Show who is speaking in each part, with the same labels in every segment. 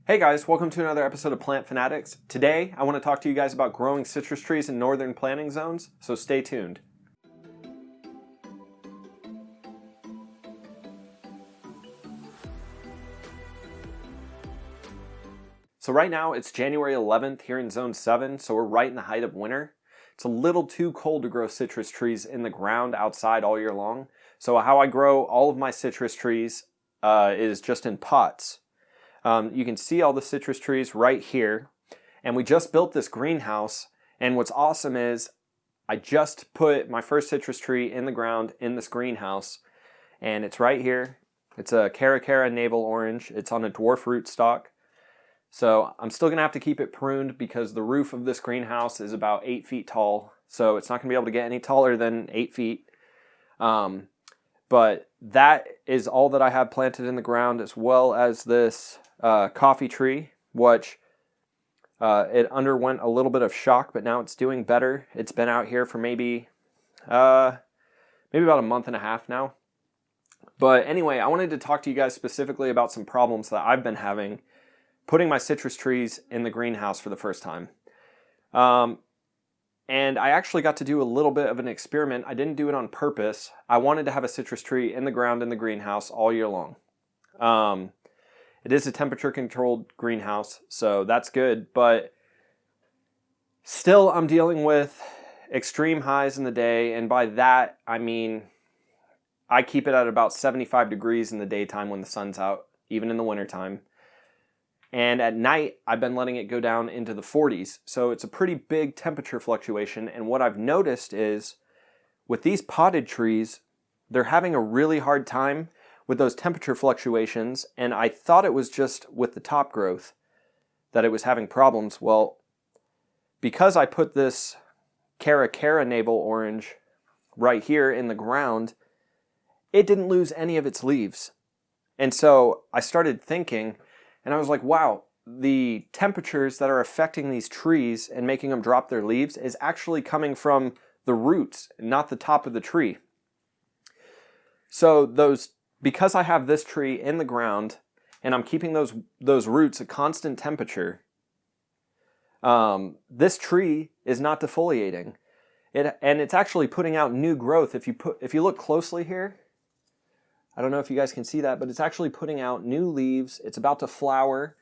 Speaker 1: Hey guys, welcome to another episode of Plant Fanatics. Today, I want to talk to you guys about growing citrus trees in northern planting zones, so stay tuned. So right now, it's January 11th here in Zone 7, so we're right in the height of winter. It's a little too cold to grow citrus trees in the ground outside all year long. So how I grow all of my citrus trees is just in pots. You can see all the citrus trees right here. And we just built this greenhouse. And what's awesome is I just put my first citrus tree in the ground in this greenhouse. And it's right here. It's a Caracara navel orange. It's on a dwarf rootstock. So I'm still going to have to keep it pruned because the roof of this greenhouse is about 8 feet tall. So it's not going to be able to get any taller than 8 feet. But that is all that I have planted in the ground, as well as this coffee tree, which it underwent a little bit of shock, but now it's doing better. It's been out here for maybe about a month and a half now. But anyway, I wanted to talk to you guys specifically about some problems that I've been having putting my citrus trees in the greenhouse for the first time. And I actually got to do a little bit of an experiment. I didn't do it on purpose. I wanted to have a citrus tree in the ground in the greenhouse all year long. It is a temperature-controlled greenhouse, so that's good. But still, I'm dealing with extreme highs in the day, and by that, I mean I keep it at about 75 degrees in the daytime when the sun's out, even in the wintertime. And at night, I've been letting it go down into the 40s. So it's a pretty big temperature fluctuation. And what I've noticed is with these potted trees, they're having a really hard time with those temperature fluctuations. And I thought it was just with the top growth that it was having problems. Well, because I put this Caracara navel orange right here in the ground, it didn't lose any of its leaves. And so I started thinking, and I was like, wow, the temperatures that are affecting these trees and making them drop their leaves is actually coming from the roots, not the top of the tree. So because I have this tree in the ground and I'm keeping those roots a constant temperature, this tree is not defoliating. And it's actually putting out new growth. If you look closely here, I don't know if you guys can see that, but it's actually putting out new leaves. It's about to flower.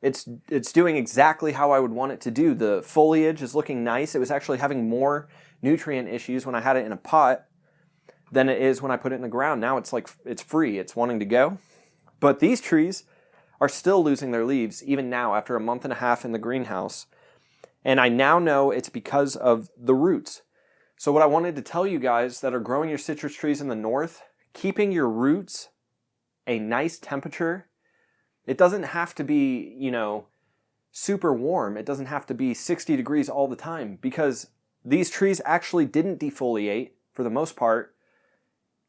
Speaker 1: It's doing exactly how I would want it to do. The foliage is looking nice. It was actually having more nutrient issues when I had it in a pot than it is when I put it in the ground. Now it's like it's free. It's wanting to go. But these trees are still losing their leaves even now after a month and a half in the greenhouse. And I now know it's because of the roots. So what I wanted to tell you guys that are growing your citrus trees in the north, keeping your roots a nice temperature. It doesn't have to be, super warm. It doesn't have to be 60 degrees all the time because these trees actually didn't defoliate for the most part,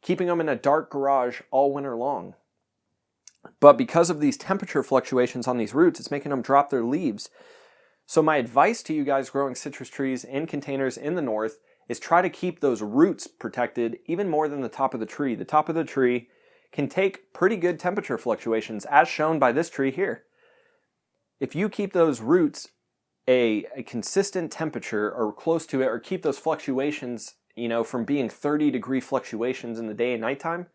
Speaker 1: keeping them in a dark garage all winter long. But because of these temperature fluctuations on these roots, it's making them drop their leaves. So my advice to you guys growing citrus trees in containers in the north is try to keep those roots protected even more than the top of the tree. The top of the tree can take pretty good temperature fluctuations, as shown by this tree here. If you keep those roots a consistent temperature or close to it, or keep those fluctuations, from being 30-degree fluctuations in the day and nighttime,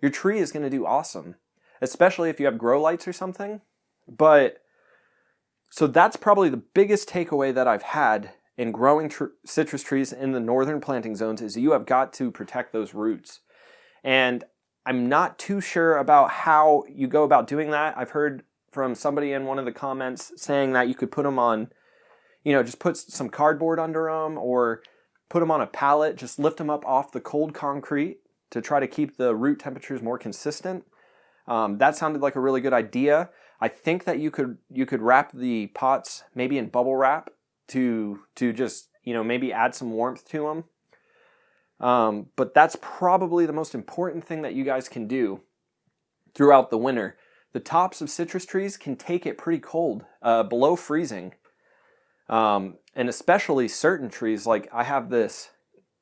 Speaker 1: your tree is going to do awesome, especially if you have grow lights or something. So that's probably the biggest takeaway that I've had in growing citrus trees in the northern planting zones is you have got to protect those roots. And I'm not too sure about how you go about doing that. I've heard from somebody in one of the comments saying that you could put them on, just put some cardboard under them or put them on a pallet, just lift them up off the cold concrete to try to keep the root temperatures more consistent. That sounded like a really good idea. I think that you could wrap the pots maybe in bubble wrap to just, maybe add some warmth to them. But that's probably the most important thing that you guys can do throughout the winter. The tops of citrus trees can take it pretty cold, below freezing. And especially certain trees, like I have this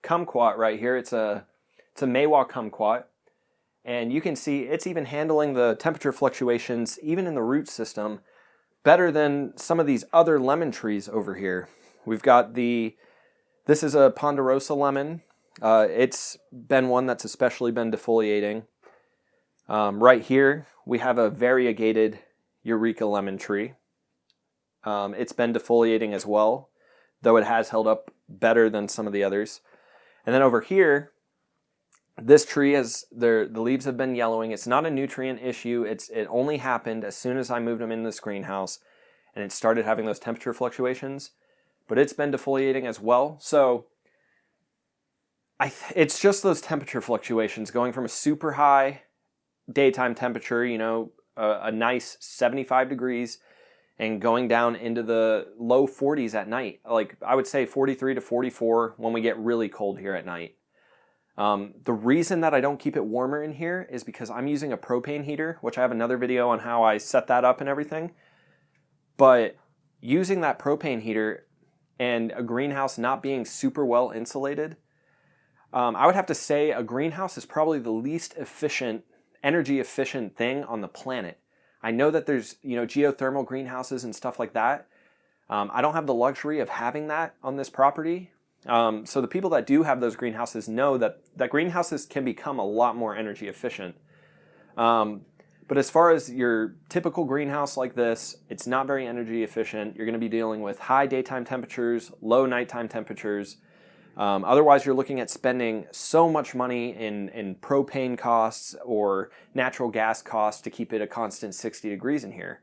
Speaker 1: kumquat right here. It's a Mawa kumquat. And you can see it's even handling the temperature fluctuations, even in the root system, better than some of these other lemon trees over here. We've got this is a Ponderosa lemon. It's been one that's especially been defoliating. Right here, we have a variegated Eureka lemon tree. It's been defoliating as well, though it has held up better than some of the others. And then over here, this tree the leaves have been yellowing. It's not a nutrient issue. It only happened as soon as I moved them in this greenhouse, and it started having those temperature fluctuations. But it's been defoliating as well. So it's just those temperature fluctuations going from a super high daytime temperature, a nice 75 degrees, and going down into the low 40s at night. Like I would say 43 to 44 when we get really cold here at night. The reason that I don't keep it warmer in here is because I'm using a propane heater, which I have another video on how I set that up and everything. But using that propane heater and a greenhouse not being super well insulated, I would have to say a greenhouse is probably the least energy efficient thing on the planet. I know that there's, geothermal greenhouses and stuff like that. I don't have the luxury of having that on this property. So the people that do have those greenhouses know that greenhouses can become a lot more energy efficient. But as far as your typical greenhouse like this, it's not very energy efficient. You're going to be dealing with high daytime temperatures, low nighttime temperatures. Otherwise, you're looking at spending so much money in propane costs or natural gas costs to keep it a constant 60 degrees in here,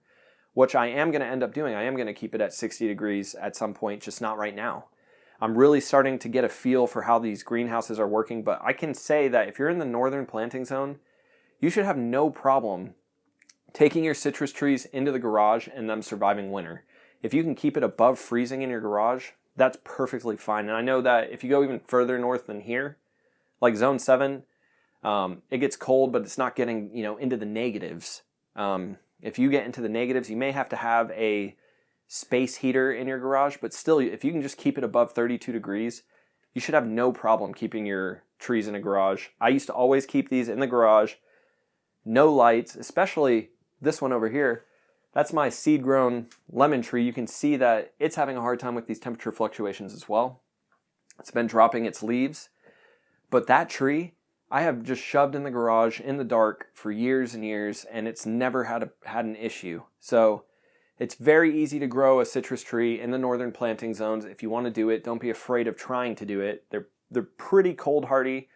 Speaker 1: which I am going to end up doing. I am going to keep it at 60 degrees at some point, just not right now. I'm really starting to get a feel for how these greenhouses are working, but I can say that if you're in the northern planting zone, you should have no problem taking your citrus trees into the garage and them surviving winter. If you can keep it above freezing in your garage, that's perfectly fine. And I know that if you go even further north than here, like zone 7, it gets cold, but it's not getting, into the negatives. If you get into the negatives, you may have to have a space heater in your garage, but still, if you can just keep it above 32 degrees, you should have no problem keeping your trees in a garage. I used to always keep these in the garage, no lights, especially this one over here. That's my seed-grown lemon tree. You can see that it's having a hard time with these temperature fluctuations as well. It's been dropping its leaves. But that tree, I have just shoved in the garage in the dark for years and years, and it's never had an issue. So it's very easy to grow a citrus tree in the northern planting zones. If you want to do it, don't be afraid of trying to do it. They're pretty cold hardy,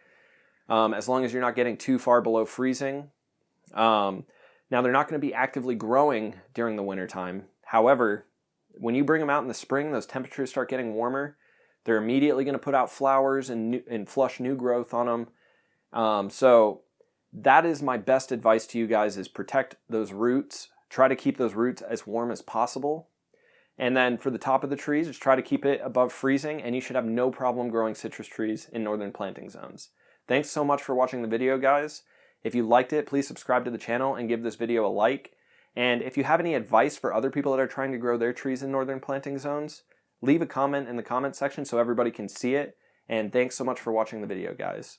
Speaker 1: as long as you're not getting too far below freezing. Now, they're not going to be actively growing during the wintertime. However, when you bring them out in the spring, those temperatures start getting warmer. They're immediately going to put out flowers and flush new growth on them. So that is my best advice to you guys, is protect those roots. Try to keep those roots as warm as possible. And then for the top of the trees, just try to keep it above freezing, and you should have no problem growing citrus trees in northern planting zones. Thanks so much for watching the video, guys. If you liked it, please subscribe to the channel and give this video a like. And if you have any advice for other people that are trying to grow their trees in northern planting zones, leave a comment in the comment section so everybody can see it. And thanks so much for watching the video, guys.